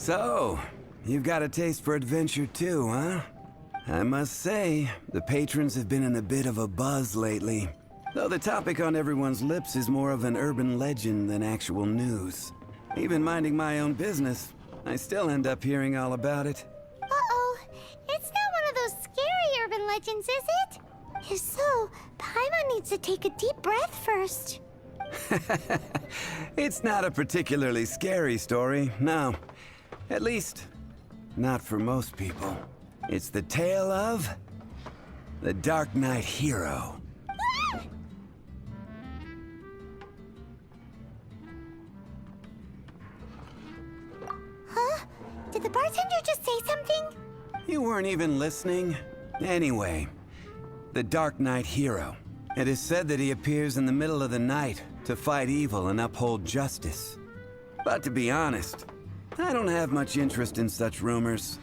So, you've got a taste for adventure too, huh? I must say, the patrons have been in a bit of a buzz lately. Though the topic on everyone's lips is more of an urban legend than actual news. Even minding my own business, I still end up hearing all about it. Uh-oh. It's not one of those scary urban legends, is it? If so, Paimon needs to take a deep breath first. It's not a particularly scary story, no. At least, not for most people. It's the tale of the Dark Knight Hero. Huh? Did the bartender just say something? You weren't even listening? Anyway, the Dark Knight Hero. It is said that he appears in the middle of the night to fight evil and uphold justice. But to be honest, I don't have much interest in such rumors.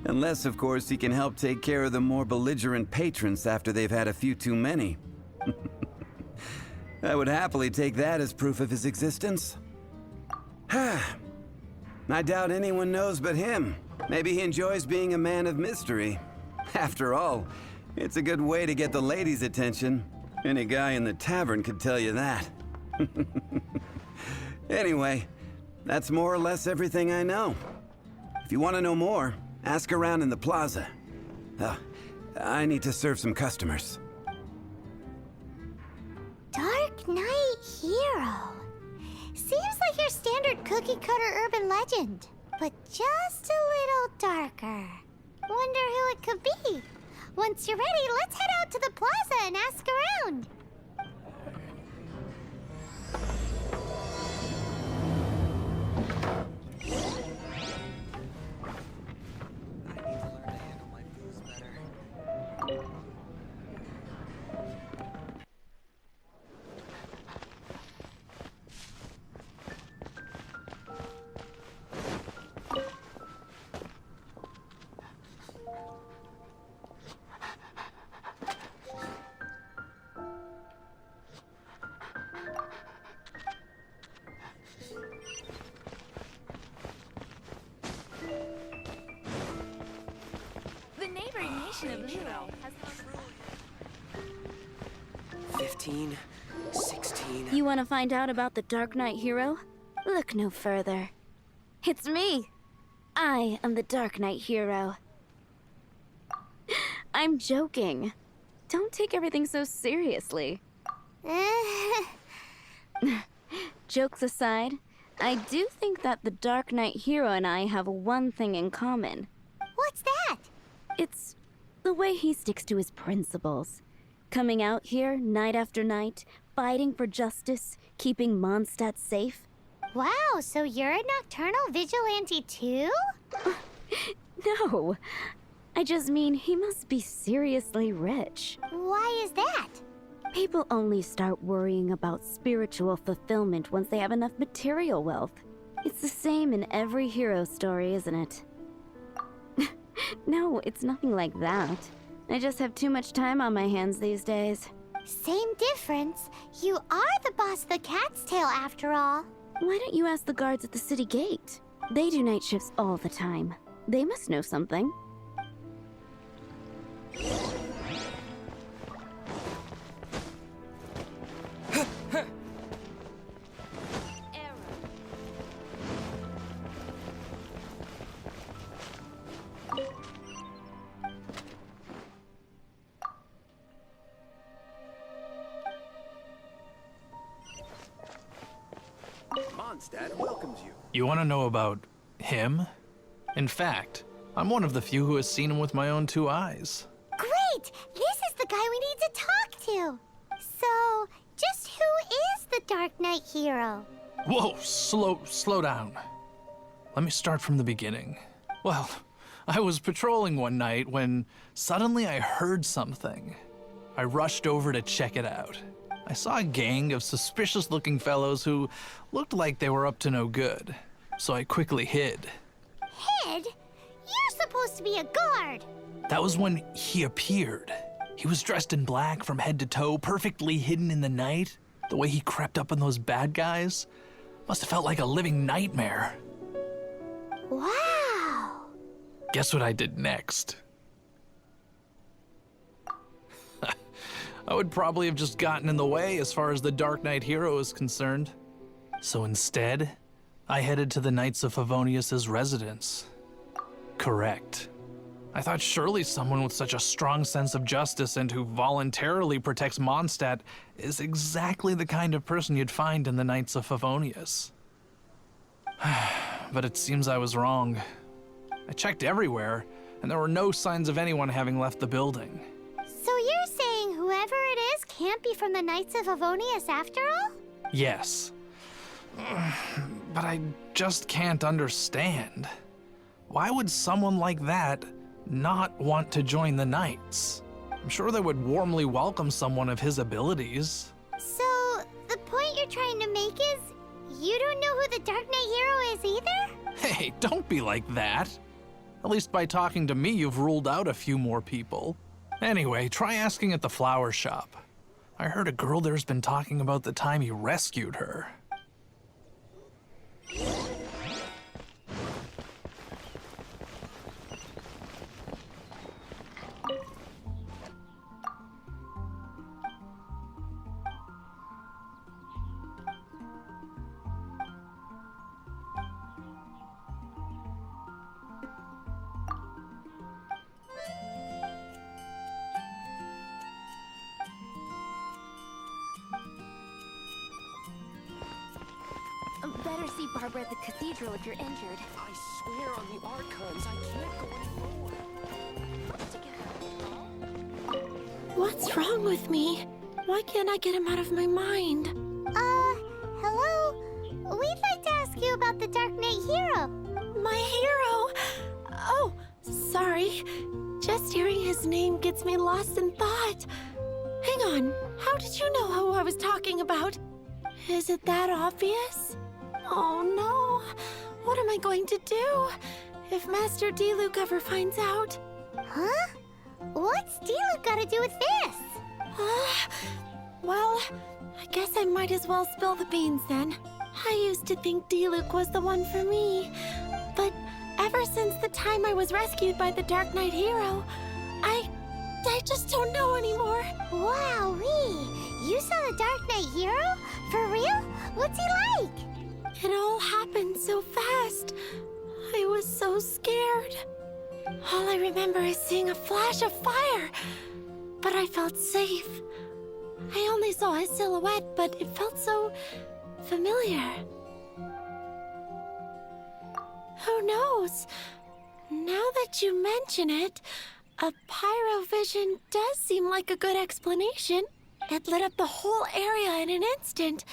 Unless, of course, he can help take care of the more belligerent patrons after they've had a few too many. I would happily take that as proof of his existence. I doubt anyone knows but him. Maybe he enjoys being a man of mystery. After all, it's a good way to get the ladies' attention. Any guy in the tavern could tell you that. Anyway, that's more or less everything I know. If you want to know more, ask around in the plaza. I need to serve some customers. Dark Knight Hero. Seems like your standard cookie-cutter urban legend, but just a little darker. Wonder who it could be. Once you're ready, let's head out to the plaza and ask around. The neighboring nation of Diluc has 15, 16. You want to find out about the Dark Knight Hero? Look no further. It's me. I am the Dark Knight Hero. I'm joking. Don't take everything so seriously. Jokes aside, I do think that the Dark Knight Hero and I have one thing in common. What's that? It's the way he sticks to his principles. Coming out here night after night, fighting for justice, keeping Mondstadt safe. Wow, so you're a nocturnal vigilante too? No, I just mean he must be seriously rich. Why is that? People only start worrying about spiritual fulfillment once they have enough material wealth. It's the same in every hero story, isn't it? No, it's nothing like that. I just have too much time on my hands these days. Same difference. You are the boss of the Cat's Tail after all. Why don't you ask the guards at the city gate? They do night shifts all the time. They must know something. Mondstadt welcomes you. You want to know about him? In fact, I'm one of the few who has seen him with my own two eyes. Great! This is the guy we need to talk to. So, just who is the Dark Knight Hero? Whoa, slow down. Let me start from the beginning. Well, I was patrolling one night when suddenly I heard something. I rushed over to check it out. I saw a gang of suspicious-looking fellows who looked like they were up to no good, so I quickly hid. Hid? You're supposed to be a guard. That was when he appeared. He was dressed in black from head to toe, perfectly hidden in the night. The way he crept up on those bad guys must have felt like a living nightmare. Wow! Guess what I did next? I would probably have just gotten in the way as far as the Dark Knight hero is concerned. So instead, I headed to the Knights of Favonius' residence. Correct. I thought surely someone with such a strong sense of justice and who voluntarily protects Mondstadt is exactly the kind of person you'd find in the Knights of Favonius. But it seems I was wrong. I checked everywhere, and there were no signs of anyone having left the building. So you're saying whoever it is can't be from the Knights of Favonius after all? Yes. But I just can't understand. Why would someone like that not want to join the Knights? I'm sure they would warmly welcome someone of his abilities. So, the point you're trying to make is you don't know who the Dark Knight hero is either? Hey, don't be like that. At least by talking to me, you've ruled out a few more people. Anyway, try asking at the flower shop. I heard a girl there's been talking about the time you rescued her. Better see Barbara at the cathedral if you're injured. I swear on the Archons, I can't go anymore. What's wrong with me? Why can't I get him out of my mind? Hello? We'd like to ask you about the Dark Knight hero. My hero! Oh, sorry. Just hearing his name gets me lost in thought. Hang on, how did you know who I was talking about? Is it that obvious? Oh no, what am I going to do if Master Diluc ever finds out? Huh? What's Diluc got to do with this? Well, I guess I might as well spill the beans then. I used to think Diluc was the one for me, but ever since the time I was rescued by the Dark Knight hero, I just don't know anymore. Wowee! You saw the Dark Knight hero? For real? What's he like? It all happened so fast. I was so scared. All I remember is seeing a flash of fire, but I felt safe. I only saw his silhouette, but it felt so familiar. Who knows? Now that you mention it, a pyrovision does seem like a good explanation. It lit up the whole area in an instant.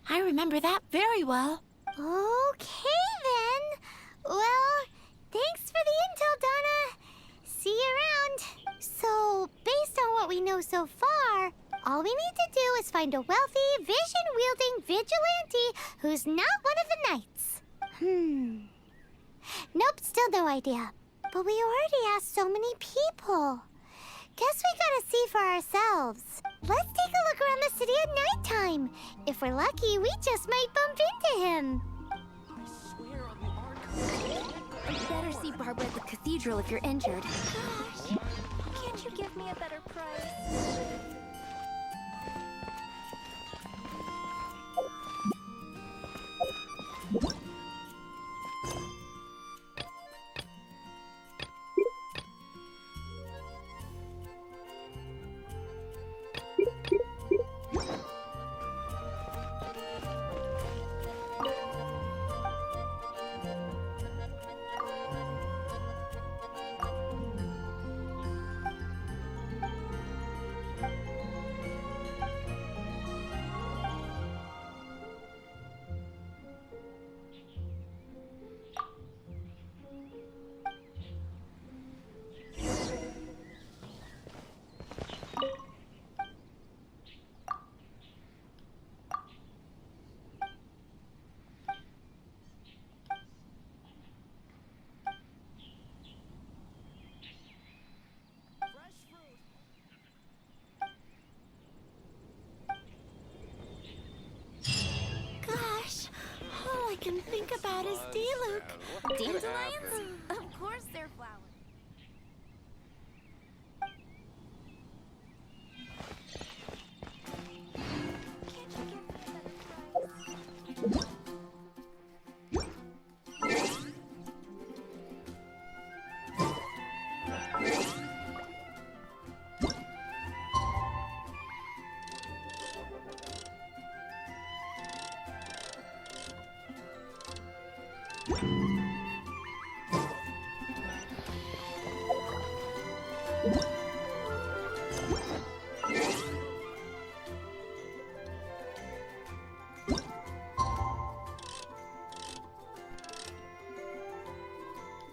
I remember that very well. Okay then. Well, thanks for the intel, Donna. See you around. So, based on what we know so far, all we need to do is find a wealthy, vision-wielding vigilante who's not one of the knights. Nope, still no idea. But we already asked so many people. Guess we gotta see for ourselves. Let's take a look around the city at nighttime. If we're lucky, we just might bump into him. I swear on the Archons. Better see Barbara at the cathedral if you're injured. Gosh, can't you give me a better price? Dandelions? Of course they're flowers.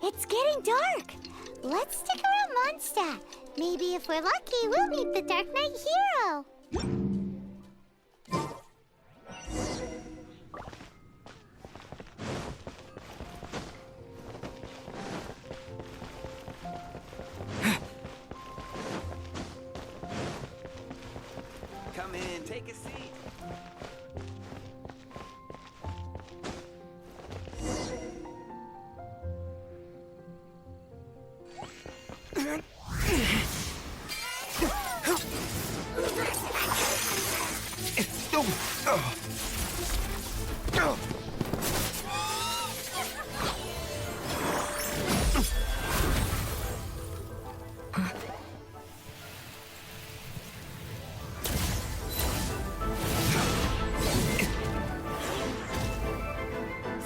It's getting dark. Let's stick around Mondstadt. Maybe if we're lucky, we'll meet the Dark Knight hero. Come in, take a seat.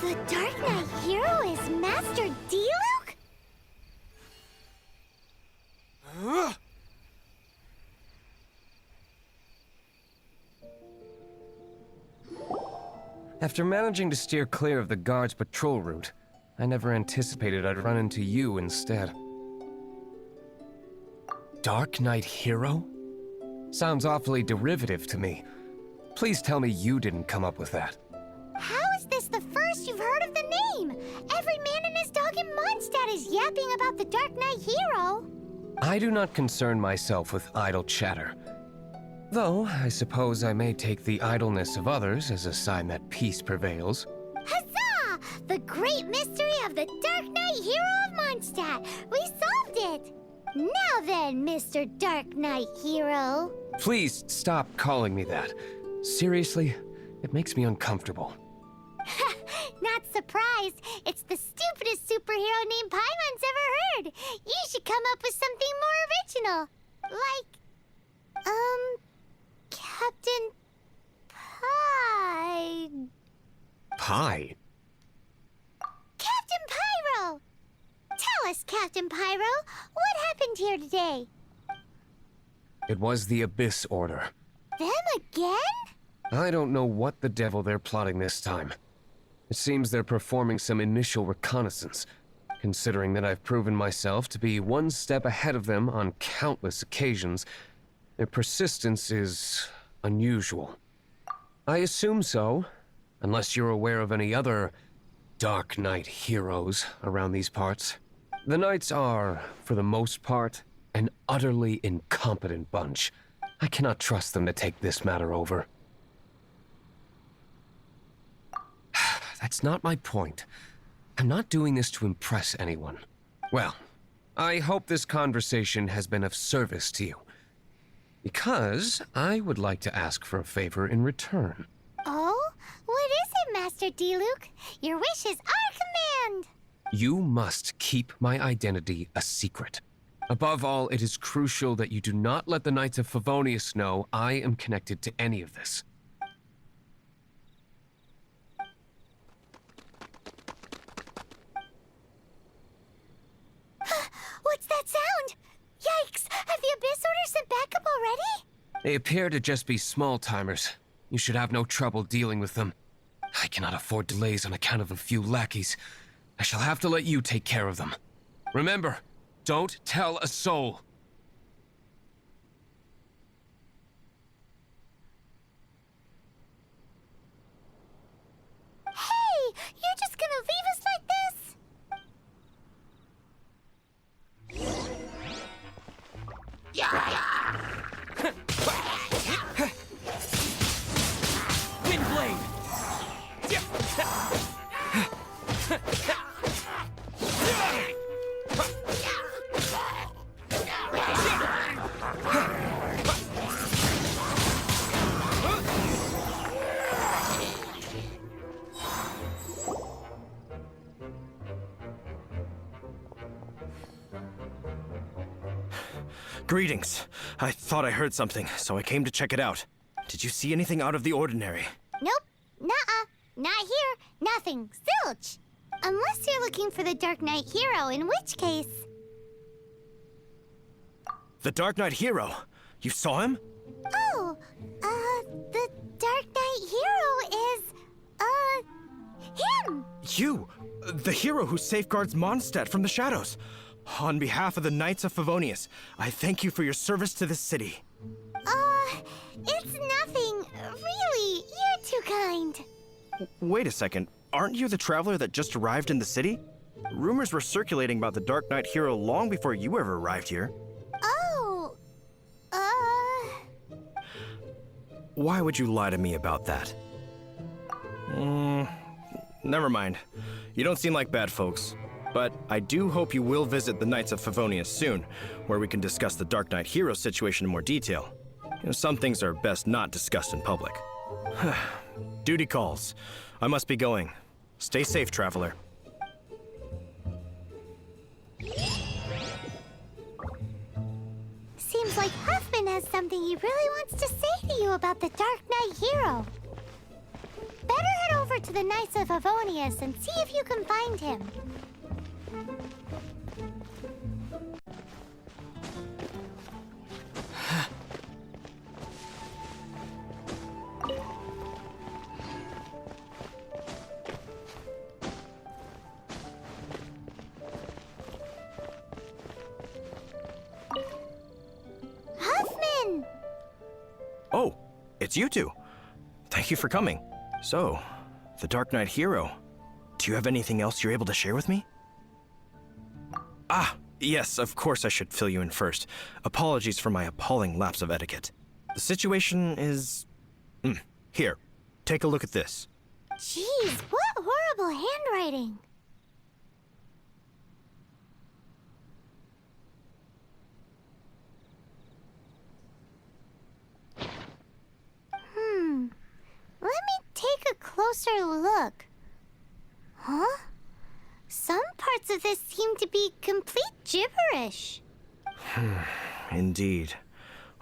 The Dark Knight hero is Master Diluc? After managing to steer clear of the guard's patrol route, I never anticipated I'd run into you instead. Dark Knight hero? Sounds awfully derivative to me. Please tell me you didn't come up with that. How is this the first you've heard of the name? Every man and his dog in Mondstadt is yapping about the Dark Knight hero. I do not concern myself with idle chatter. Though, I suppose I may take the idleness of others as a sign that peace prevails. Huzzah! The great mystery of the Dark Knight hero of Mondstadt. We solved it! Now then, Mr. Dark Knight hero. Please stop calling me that. Seriously, it makes me uncomfortable. Not surprised. It's the stupidest superhero name Paimon's ever heard. You should come up with something more original. Like, Captain Pie. Pie? Captain Pyro! Tell us, Captain Pyro, what happened here today? It was the Abyss Order. Them again? I don't know what the devil they're plotting this time. It seems they're performing some initial reconnaissance, considering that I've proven myself to be one step ahead of them on countless occasions. Their persistence is unusual. I assume so, unless you're aware of any other Dark Knight heroes around these parts. The Knights are, for the most part, an utterly incompetent bunch. I cannot trust them to take this matter over. That's not my point. I'm not doing this to impress anyone. Well, I hope this conversation has been of service to you. Because I would like to ask for a favor in return. Oh? What is it, Master Diluc? Your wish is our command! You must keep my identity a secret. Above all, it is crucial that you do not let the Knights of Favonius know I am connected to any of this. What's that sound? Yikes! Have the Abyss Order sent backup already? They appear to just be small-timers. You should have no trouble dealing with them. I cannot afford delays on account of a few lackeys. I shall have to let you take care of them. Remember, don't tell a soul. Hey! You're just gonna leave us like this? Windblade! Greetings. I thought I heard something, so I came to check it out. Did you see anything out of the ordinary? Nope. Nuh-uh. Not here. Nothing. Zilch. Unless you're looking for the Dark Knight hero, in which case... The Dark Knight hero? You saw him? Oh, the Dark Knight hero is, him! You! The hero who safeguards Mondstadt from the shadows. On behalf of the Knights of Favonius, I thank you for your service to this city. It's nothing. Really, you're too kind. Wait a second. Aren't you the traveler that just arrived in the city? Rumors were circulating about the Dark Knight hero long before you ever arrived here. Oh, Why would you lie to me about that? Never mind. You don't seem like bad folks. But I do hope you will visit the Knights of Favonius soon, where we can discuss the Dark Knight hero situation in more detail. Some things are best not discussed in public. Duty calls. I must be going. Stay safe, traveler. seems like Huffman has something he really wants to say to you about the Dark Knight hero. Better head over to the Knights of Favonius and see if you can find him. Huffman! Oh, it's you two. Thank you for coming. So, the Dark Knight hero. Do you have anything else you're able to share with me? Ah, yes, of course I should fill you in first. Apologies for my appalling lapse of etiquette. The situation is... Here, take a look at this. Jeez, what horrible handwriting. Let me take a closer look. Huh? Some parts of this seem to be complete gibberish. Indeed.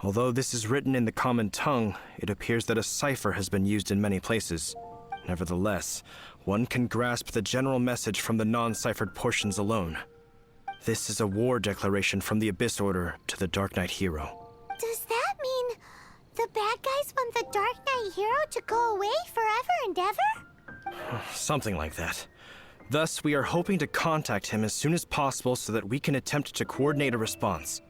Although this is written in the common tongue, it appears that a cipher has been used in many places. Nevertheless, one can grasp the general message from the non-ciphered portions alone. This is a war declaration from the Abyss Order to the Dark Knight hero. Does that mean the bad guys want the Dark Knight hero to go away forever and ever? Something like that. Thus, we are hoping to contact him as soon as possible so that we can attempt to coordinate a response.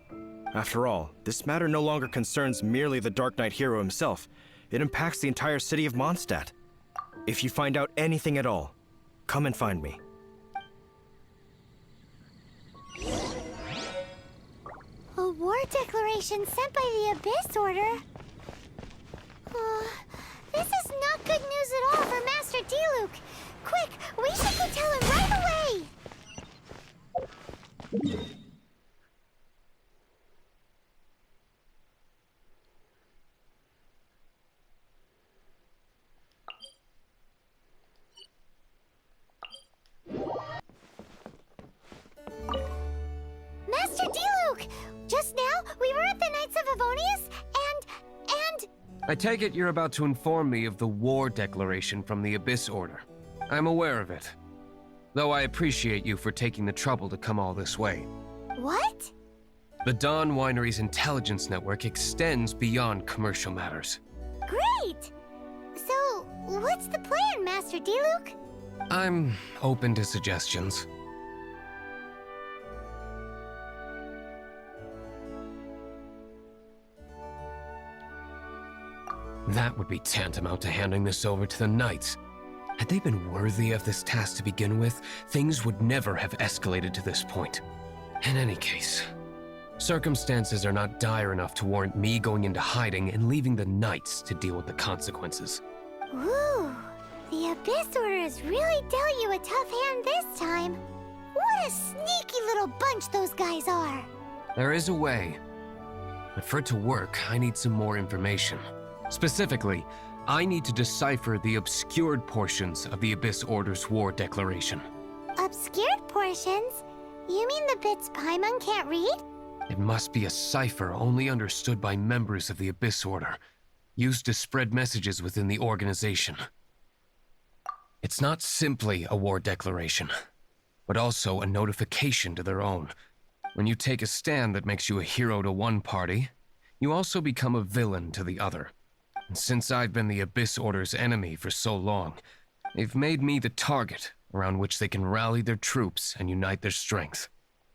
After all, this matter no longer concerns merely the Dark Knight hero himself. It impacts the entire city of Mondstadt. If you find out anything at all, come and find me. A war declaration sent by the Abyss Order? This is not good news at all for Master Diluc. Quick, we should go tell him right away! Master Diluc! Just now, we were at the Knights of Favonius, and... I take it you're about to inform me of the war declaration from the Abyss Order. I'm aware of it. Though I appreciate you for taking the trouble to come all this way. What? The Dawn Winery's intelligence network extends beyond commercial matters. Great! So, what's the plan, Master Diluc? I'm open to suggestions. That would be tantamount to handing this over to the Knights. Had they been worthy of this task to begin with, things would never have escalated to this point. In any case, circumstances are not dire enough to warrant me going into hiding and leaving the Knights to deal with the consequences. Ooh, the Abyss Order has really dealt you a tough hand this time. What a sneaky little bunch those guys are. There is a way. But for it to work, I need some more information. Specifically, I need to decipher the obscured portions of the Abyss Order's war declaration. Obscured portions? You mean the bits Paimon can't read? It must be a cipher only understood by members of the Abyss Order, used to spread messages within the organization. It's not simply a war declaration, but also a notification to their own. When you take a stand that makes you a hero to one party, you also become a villain to the other. And since I've been the Abyss Order's enemy for so long, they've made me the target around which they can rally their troops and unite their strength.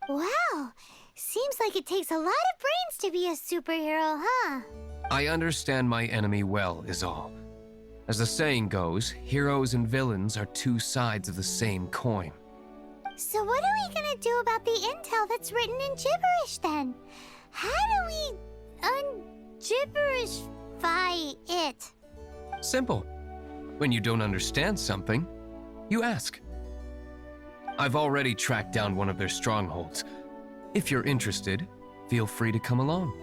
Wow, seems like it takes a lot of brains to be a superhero, huh? I understand my enemy well, is all. As the saying goes, heroes and villains are two sides of the same coin. So what are we gonna do about the intel that's written in gibberish then? How do we un-gibberishify it? Simple. When you don't understand something, you ask. I've already tracked down one of their strongholds. If you're interested, feel free to come along.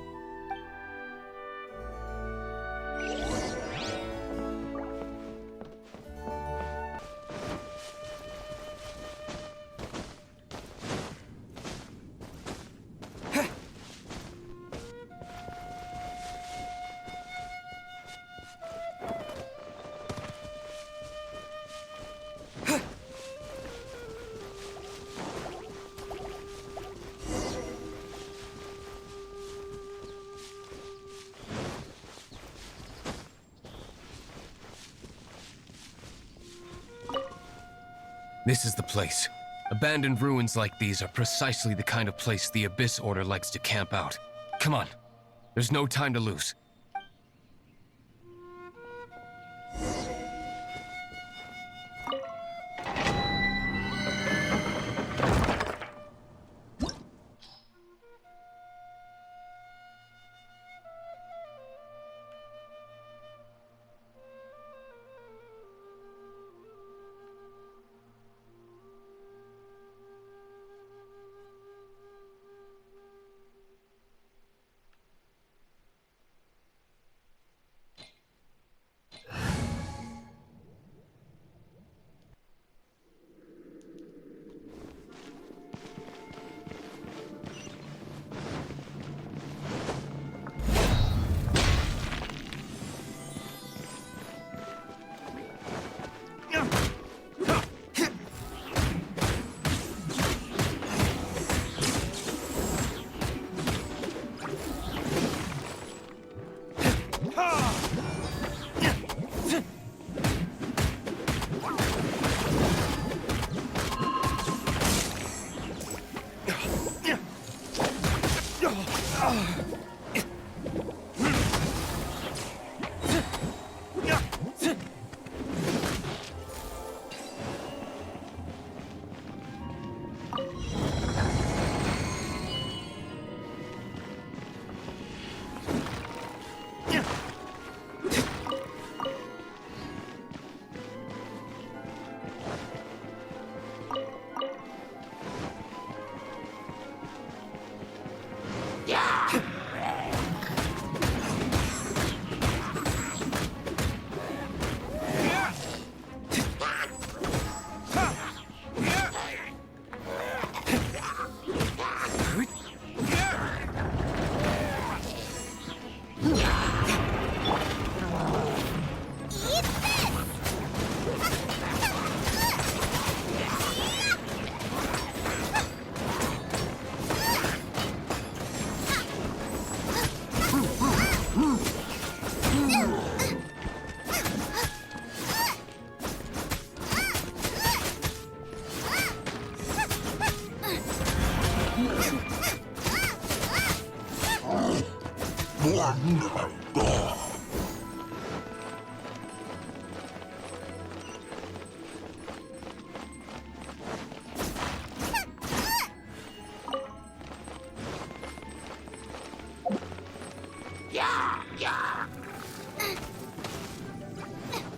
This is the place. Abandoned ruins like these are precisely the kind of place the Abyss Order likes to camp out. Come on. There's no time to lose.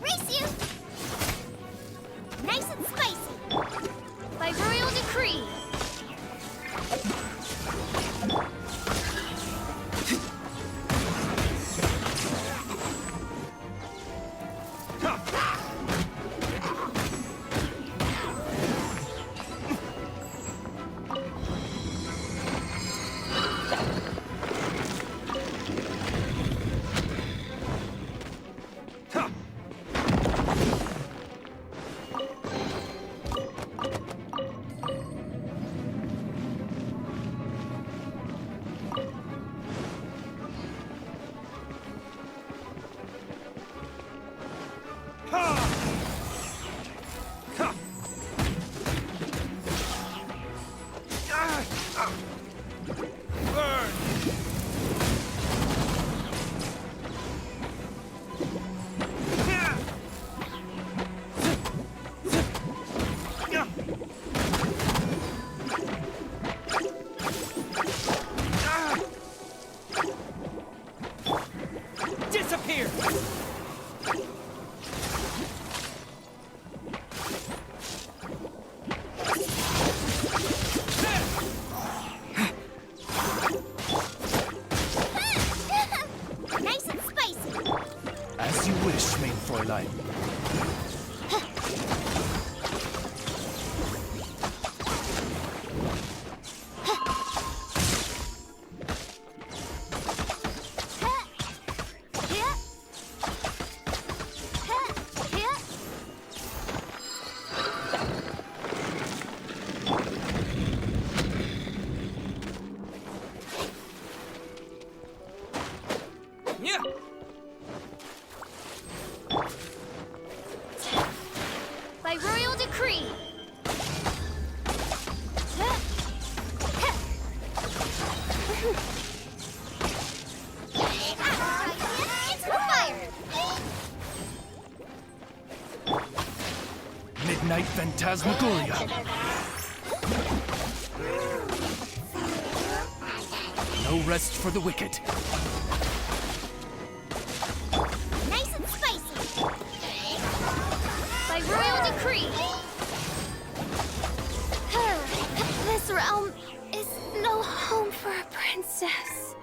Race you! Nice and spicy! By royal decree! Yeah. By royal decree. It's fire. Midnight Phantasmagoria. No rest for the wicked. Nice and spicy. By royal decree. This realm is no home for a princess.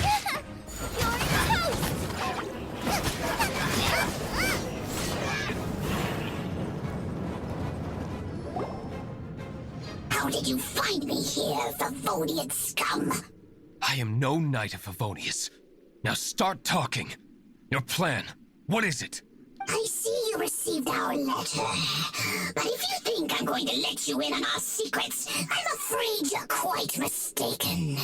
Get them! You're toast! How did you find me here, Favonian scum? I am no knight of Favonius. Now start talking. Your plan. What is it? I see you received our letter. But if you think I'm going to let you in on our secrets, I'm afraid you're quite mistaken.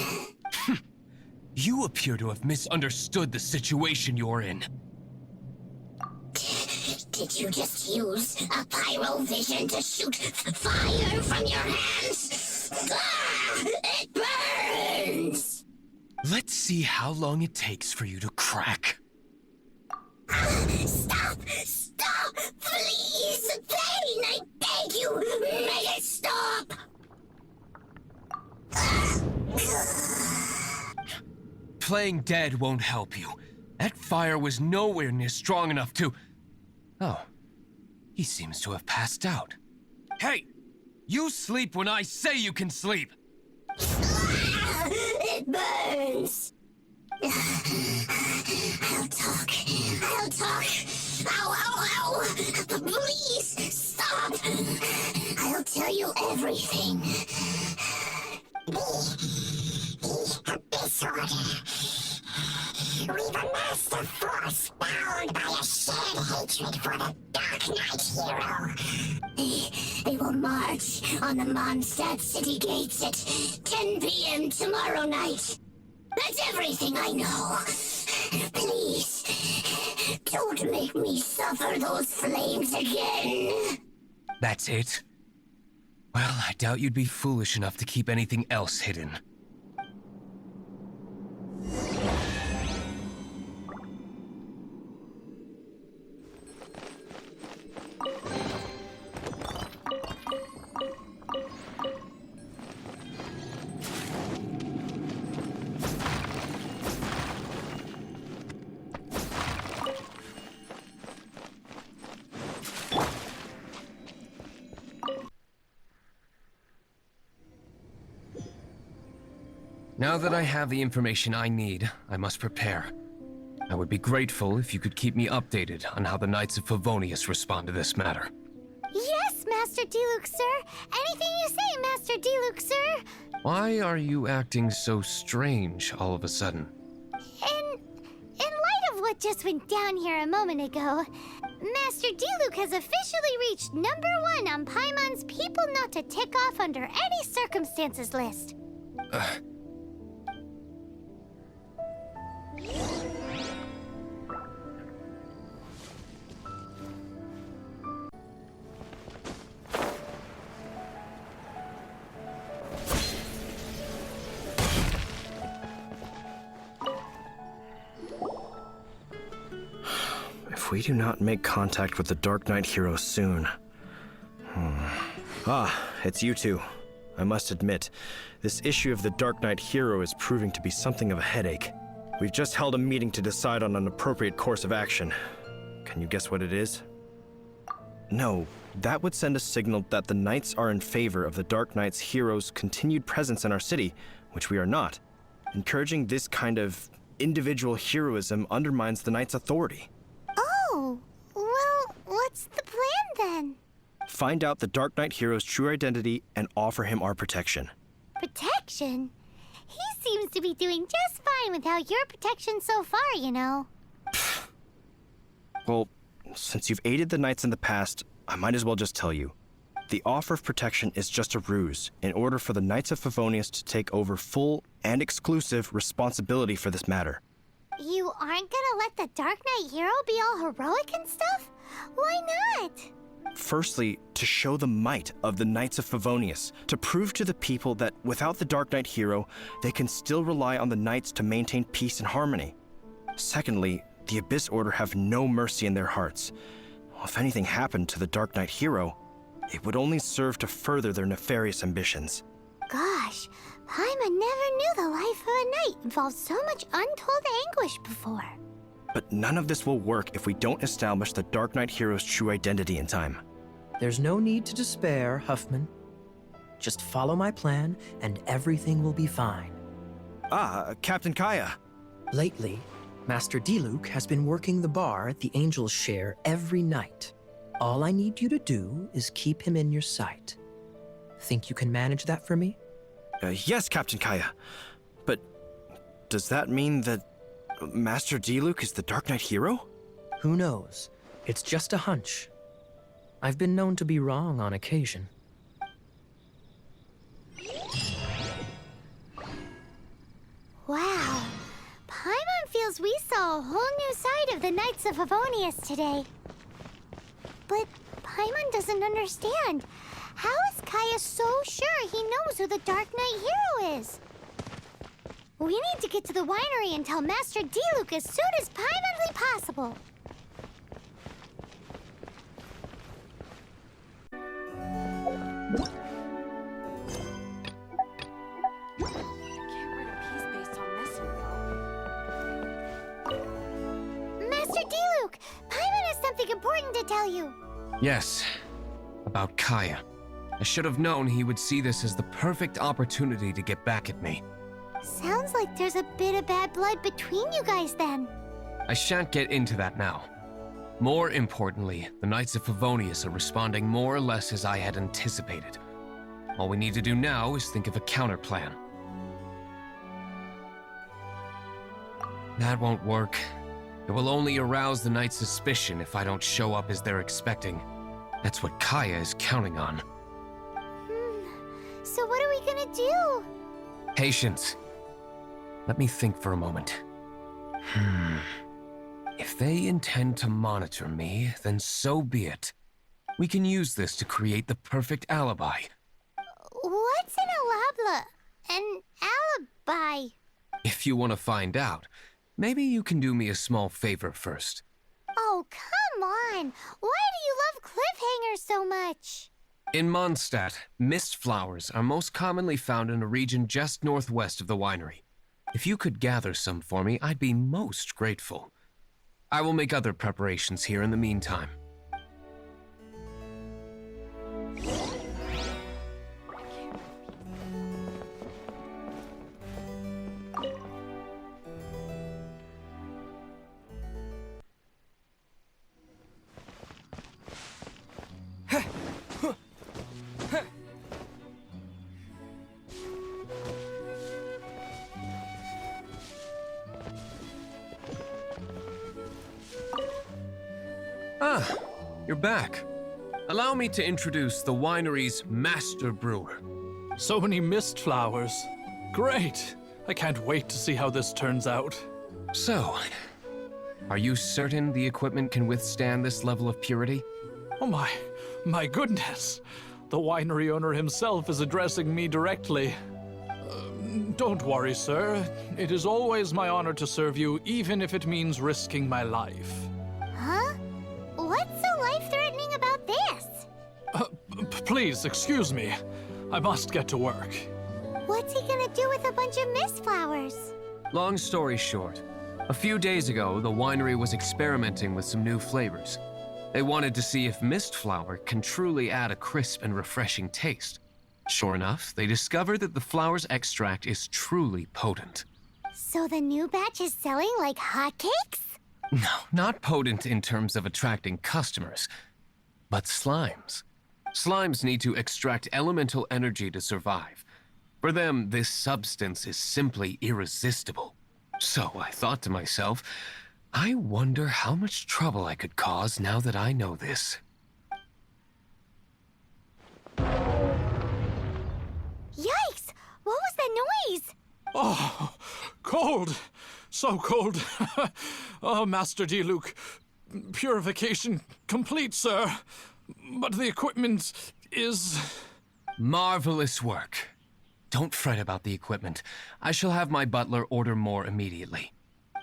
You appear to have misunderstood the situation you're in. Did you just use a pyro vision to shoot fire from your hands? Ah, it burns! Let's see how long it takes for you to crack. Stop! Stop! Please! Pain, I beg you! Make it stop! Playing dead won't help you. That fire was nowhere near strong enough to... Oh. He seems to have passed out. Hey! You sleep when I say you can sleep! It burns! I'll talk. I'll talk. Ow, ow, ow! Please, stop! I'll tell you everything. Disorder. We've amassed a force bound by a shared hatred for the Dark Knight hero. They will march on the Mondstadt city gates at 10 p.m. tomorrow night. That's everything I know. Please, don't make me suffer those flames again. That's it? Well, I doubt you'd be foolish enough to keep anything else hidden. Now that I have the information I need, I must prepare. I would be grateful if you could keep me updated on how the Knights of Favonius respond to this matter. Yes, Master Diluc, sir. Anything you say, Master Diluc, sir. Why are you acting so strange all of a sudden? In light of what just went down here a moment ago, Master Diluc has officially reached #1 on Paimon's People Not to Tick Off Under Any Circumstances list. If we do not make contact with the Dark Knight hero soon... Ah, it's you two. I must admit, this issue of the Dark Knight hero is proving to be something of a headache. We've just held a meeting to decide on an appropriate course of action. Can you guess what it is? No, that would send a signal that the Knights are in favor of the Dark Knight's hero's continued presence in our city, which we are not. Encouraging this kind of individual heroism undermines the Knights' authority. Oh, well, what's the plan then? Find out the Dark Knight hero's true identity and offer him our protection. Protection? He seems to be doing just fine without your protection so far, you know. Well, since you've aided the Knights in the past, I might as well just tell you. The offer of protection is just a ruse in order for the Knights of Favonius to take over full and exclusive responsibility for this matter. You aren't gonna let the Dark Knight hero be all heroic and stuff? Why not? Firstly, to show the might of the Knights of Favonius, to prove to the people that without the Dark Knight hero, they can still rely on the Knights to maintain peace and harmony. Secondly, the Abyss Order have no mercy in their hearts. If anything happened to the Dark Knight hero, it would only serve to further their nefarious ambitions. Gosh, Paimon never knew the life of a knight involved so much untold anguish before. But none of this will work if we don't establish the Dark Knight hero's true identity in time. There's no need to despair, Huffman. Just follow my plan, and everything will be fine. Captain Kaya. Lately, Master Diluc has been working the bar at the Angel's Share every night. All I need you to do is keep him in your sight. Think you can manage that for me? Yes, Captain Kaya. But does that mean that Master Diluc is the Dark Knight hero? Who knows? It's just a hunch. I've been known to be wrong on occasion. Wow, Paimon feels we saw a whole new side of the Knights of Favonius today. But Paimon doesn't understand. How is Kaya so sure he knows who the Dark Knight hero is? We need to get to the winery and tell Master Diluc as soon as Paimonly possible. Master Diluc, Paimon has something important to tell you. Yes, about Kaya. I should have known he would see this as the perfect opportunity to get back at me. Sounds like there's a bit of bad blood between you guys then. I shan't get into that now. More importantly, the Knights of Favonius are responding more or less as I had anticipated. All we need to do now is think of a counterplan. That won't work. It will only arouse the Knights' suspicion if I don't show up as they're expecting. That's what Kaya is counting on. So what are we gonna do? Patience. Let me think for a moment. If they intend to monitor me, then so be it. We can use this to create the perfect alibi. What's an alibi? If you want to find out, maybe you can do me a small favor first. Oh, come on! Why do you love cliffhangers so much? In Mondstadt, mist flowers are most commonly found in a region just northwest of the winery. If you could gather some for me, I'd be most grateful. I will make other preparations here in the meantime. You're back. Allow me to introduce the winery's master brewer. So many mist flowers. Great! I can't wait to see how this turns out. So, are you certain the equipment can withstand this level of purity? Oh my goodness! The winery owner himself is addressing me directly. Don't worry, sir. It is always my honor to serve you, even if it means risking my life. Huh? What's so life-threatening about this? Please, excuse me. I must get to work. What's he gonna do with a bunch of mist flowers? Long story short, a few days ago, the winery was experimenting with some new flavors. They wanted to see if mist flower can truly add a crisp and refreshing taste. Sure enough, they discovered that the flower's extract is truly potent. So the new batch is selling like hotcakes? No, not potent in terms of attracting customers, but slimes. Slimes need to extract elemental energy to survive. For them, this substance is simply irresistible. So I thought to myself, I wonder how much trouble I could cause now that I know this. Yikes! What was that noise? Oh, cold. So cold. Oh, Master Diluc. Purification complete, sir. But the equipment is... Marvelous work. Don't fret about the equipment. I shall have my butler order more immediately.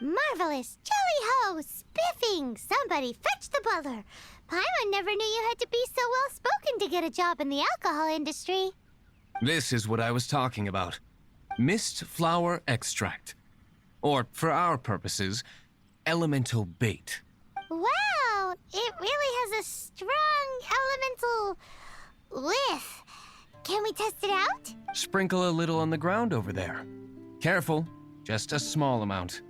Marvelous! Jolly-ho! Spiffing! Somebody fetch the butler! Paimon never knew you had to be so well-spoken to get a job in the alcohol industry. This is what I was talking about. Mist flower extract. Or, for our purposes, elemental bait. Wow! It really has a strong elemental whiff. Can we test it out? Sprinkle a little on the ground over there. Careful, just a small amount.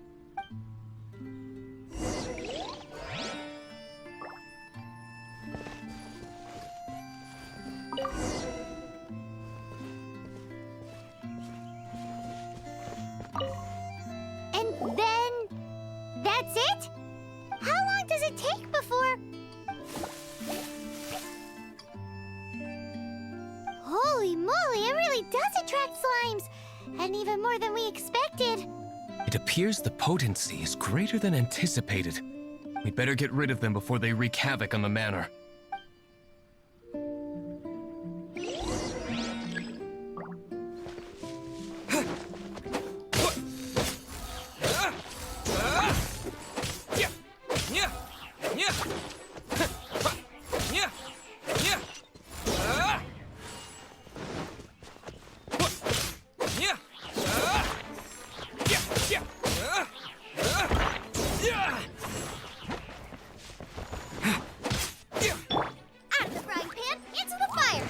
And then... that's it? How long does it take before... Holy moly, it really does attract slimes! And even more than we expected. It appears the potency is greater than anticipated. We'd better get rid of them before they wreak havoc on the manor. Out of the frying pan, into the fire!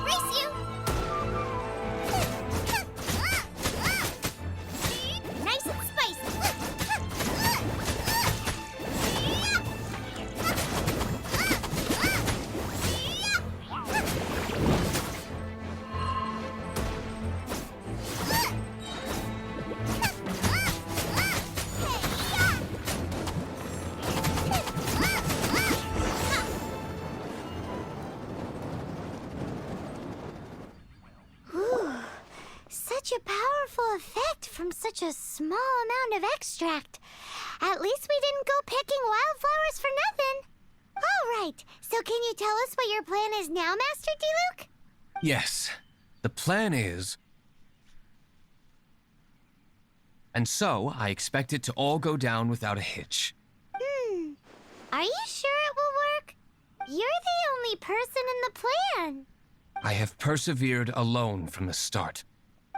Race you! Nice and spicy! Such a powerful effect from such a small amount of extract. At least we didn't go picking wildflowers for nothing. All right, so can you tell us what your plan is now, Master Diluc? Yes, the plan is... And so, I expect it to all go down without a hitch. Are you sure it will work? You're the only person in the plan. I have persevered alone from the start.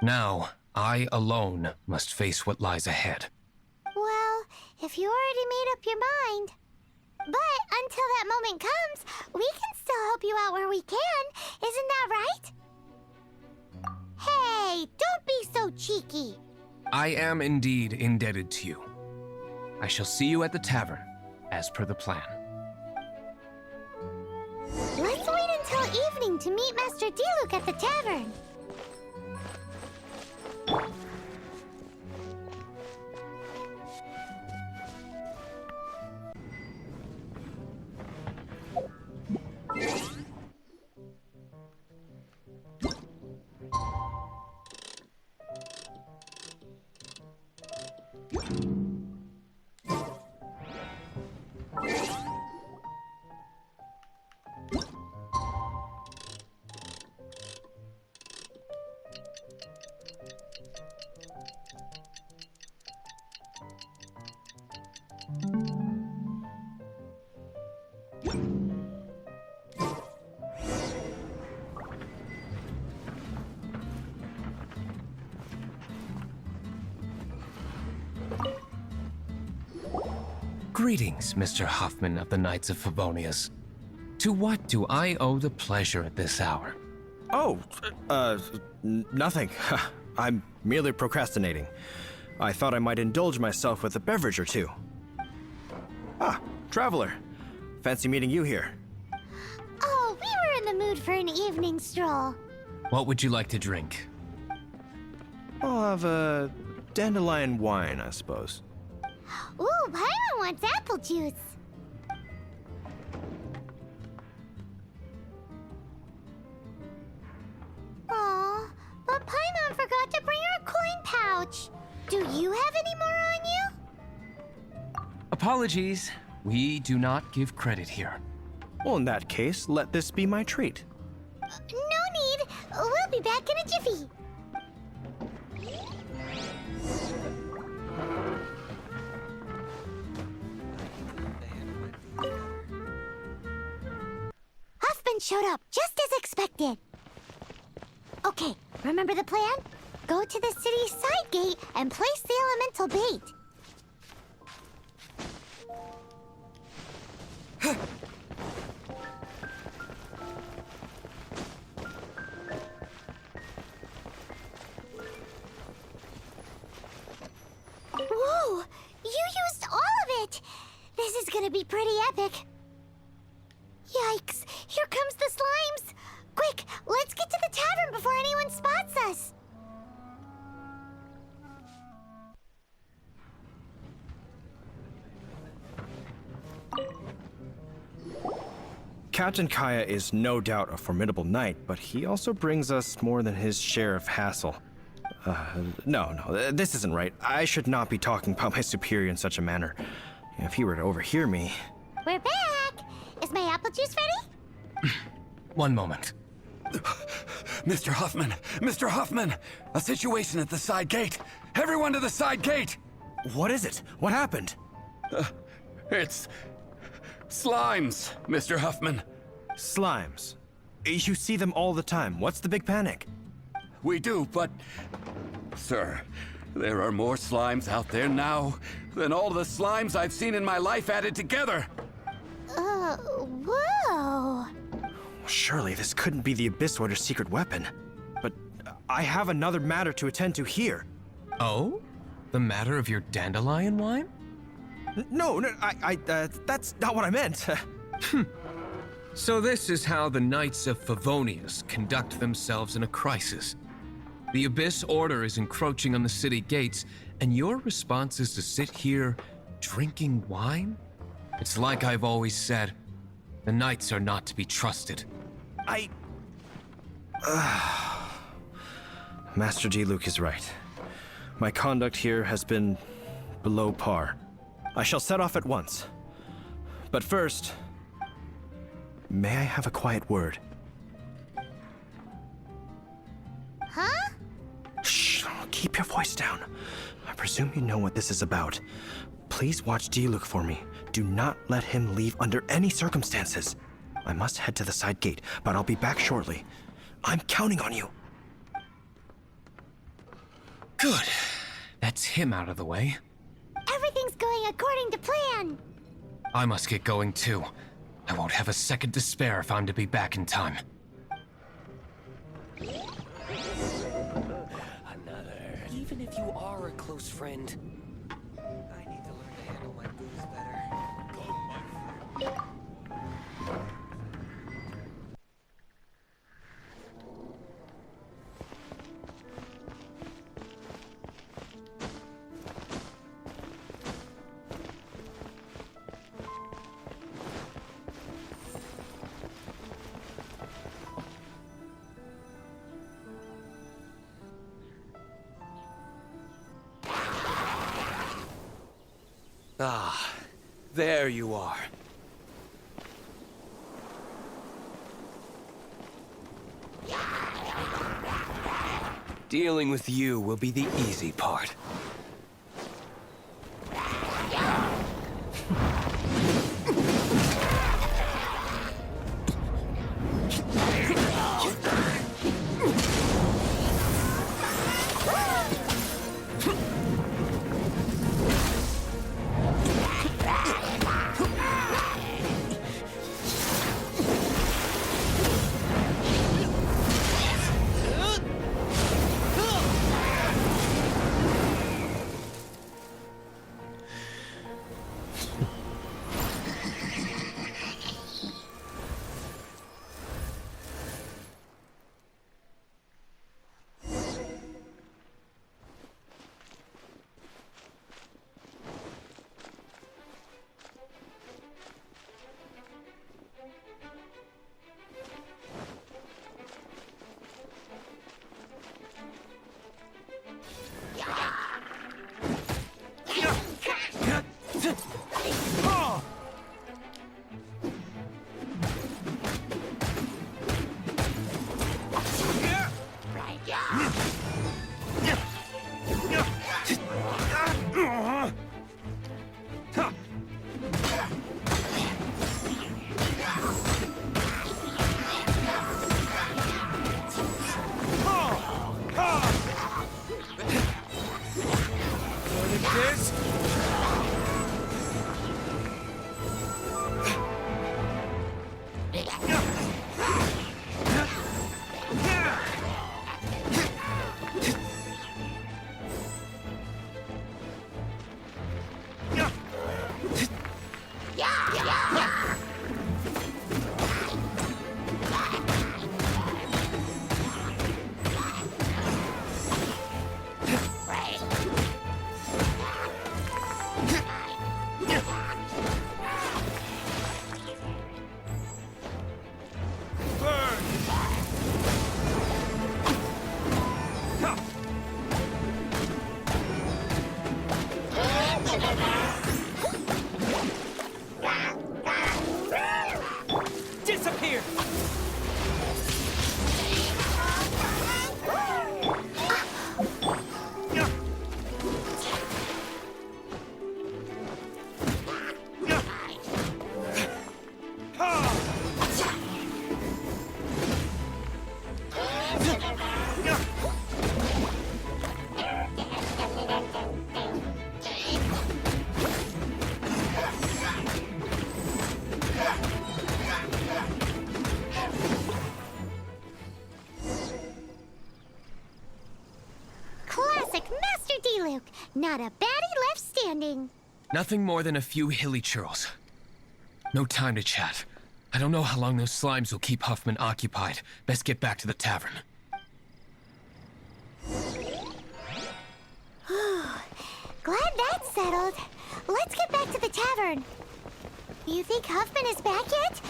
Now, I alone must face what lies ahead. Well, if you already made up your mind. But until that moment comes, we can still help you out where we can. Isn't that right? Hey, don't be so cheeky. I am indeed indebted to you. I shall see you at the tavern, as per the plan. Let's wait until evening to meet Master Diluc at the tavern. Greetings, Mr. Huffman of the Knights of Favonius. To what do I owe the pleasure at this hour? Oh, nothing. I'm merely procrastinating. I thought I might indulge myself with a beverage or two. Ah, traveler. Fancy meeting you here. Oh, we were in the mood for an evening stroll. What would you like to drink? I'll have a dandelion wine, I suppose. Ooh, Paimon wants apple juice. Aw, but Paimon forgot to bring her coin pouch. Do you have any more on you? Apologies. We do not give credit here. Well, in that case, let this be my treat. No need. We'll be back in a jiffy. Huffman showed up just as expected. Okay, remember the plan? Go to the city's side gate and place the elemental bait. Whoa! You used all of it! This is gonna be pretty epic. Yikes! Here comes the slimes! Quick, let's get to the tavern before anyone spots us! Captain Kaya is no doubt a formidable knight, but he also brings us more than his share of hassle. No, this isn't right. I should not be talking about my superior in such a manner. If he were to overhear me... We're back! Is my apple juice ready? One moment. Mr. Huffman! Mr. Huffman! A situation at the side gate! Everyone to the side gate! What is it? What happened? It's... slimes, Mr. Huffman. Slimes. You see them all the time. What's the big panic? We do, but... Sir, there are more slimes out there now than all the slimes I've seen in my life added together. Whoa! Surely this couldn't be the Abyss Order's secret weapon. But I have another matter to attend to here. Oh? The matter of your dandelion wine? No, that's not what I meant. So this is how the Knights of Favonius conduct themselves in a crisis. The Abyss Order is encroaching on the city gates, and your response is to sit here drinking wine? It's like I've always said, the Knights are not to be trusted. Master Diluc is right. My conduct here has been below par. I shall set off at once. But first, may I have a quiet word? Huh? Shh, keep your voice down. I presume you know what this is about. Please watch Diluc for me. Do not let him leave under any circumstances. I must head to the side gate, but I'll be back shortly. I'm counting on you. Good. That's him out of the way. Everything's going according to plan. I must get going too. I won't have a second to spare if I'm to be back in time. Even if you are a close friend, I need to learn to handle my booze better. Ah, there you are. Dealing with you will be the easy part. Disappear! Classic Master Diluc. Not a baddie left standing. Nothing more than a few hilly churls. No time to chat. I don't know how long those slimes will keep Huffman occupied. Best get back to the tavern. Glad that's settled. Let's get back to the tavern. You think Huffman is back yet?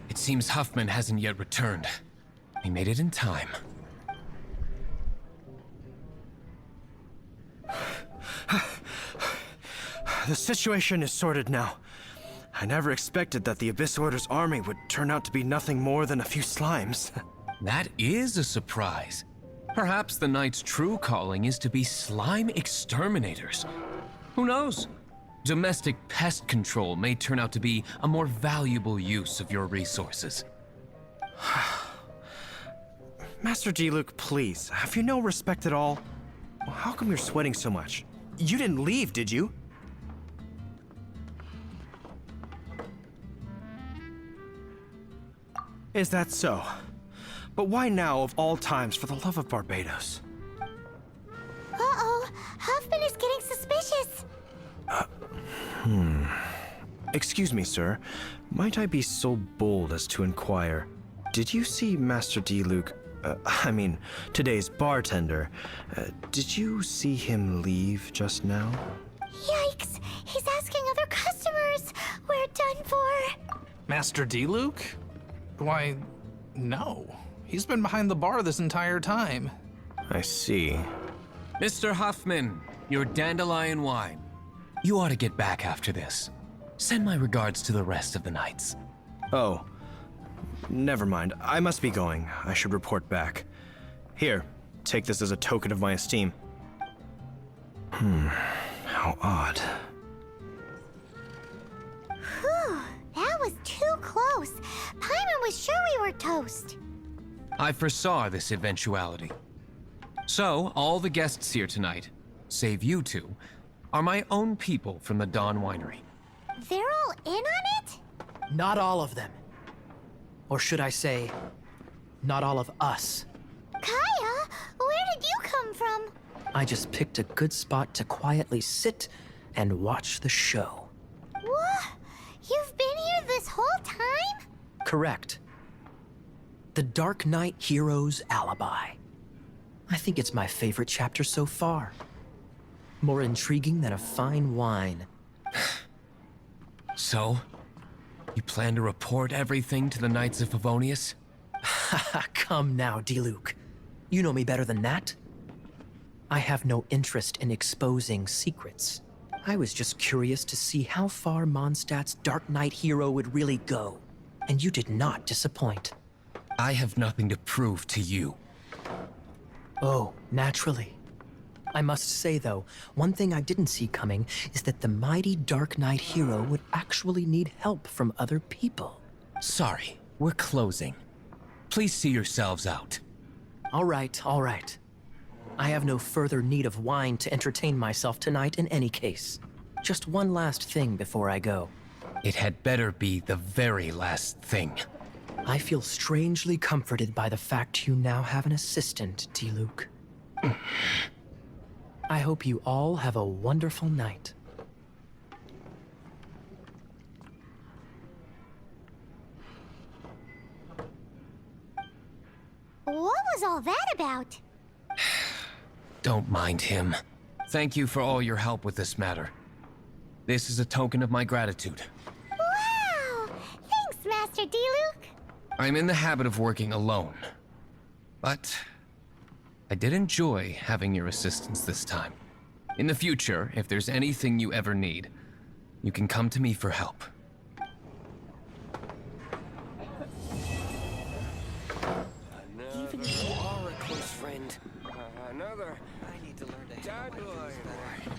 It seems Huffman hasn't yet returned. We made it in time. The situation is sorted now. I never expected that the Abyss Order's army would turn out to be nothing more than a few slimes. That is a surprise. Perhaps the Knight's true calling is to be slime exterminators. Who knows? Domestic pest control may turn out to be a more valuable use of your resources. Master Diluc, please, have you no respect at all? How come you're sweating so much? You didn't leave, did you? Is that so? But why now, of all times, for the love of Barbados? Uh-oh. Huffman is getting suspicious. delicious. Excuse me, sir. Might I be so bold as to inquire, did you see Master Diluc, today's bartender, did you see him leave just now? Yikes! He's asking other customers. We're done for. Master Diluc? Why, no. He's been behind the bar this entire time. I see. Mr. Huffman, your dandelion wine. You ought to get back after this. Send my regards to the rest of the knights. Oh, never mind. I must be going. I should report back. Here, take this as a token of my esteem. How odd. Whew, that was too close. Paimon was sure we were toast. I foresaw this eventuality. So, all the guests here tonight, save you two, are my own people from the Dawn Winery. They're all in on it? Not all of them. Or should I say, not all of us. Kaya, where did you come from? I just picked a good spot to quietly sit and watch the show. What? You've been here this whole time? Correct. The Dark Knight Hero's Alibi. I think it's my favorite chapter so far. More intriguing than a fine wine. So, you plan to report everything to the Knights of Favonius? Come now, Diluc. You know me better than that. I have no interest in exposing secrets. I was just curious to see how far Mondstadt's Dark Knight hero would really go. And you did not disappoint. I have nothing to prove to you. Oh, naturally. I must say, though, one thing I didn't see coming is that the mighty Dark Knight hero would actually need help from other people. Sorry, we're closing. Please see yourselves out. All right, all right. I have no further need of wine to entertain myself tonight in any case. Just one last thing before I go. It had better be the very last thing. I feel strangely comforted by the fact you now have an assistant, Diluc. I hope you all have a wonderful night. What was all that about? Don't mind him. Thank you for all your help with this matter. This is a token of my gratitude. Wow! Thanks, Master Diluc. I'm in the habit of working alone. But I did enjoy having your assistance this time. In the future, if there's anything you ever need, you can come to me for help. Even if you are a close friend. Another. I need to learn to handle my booze better.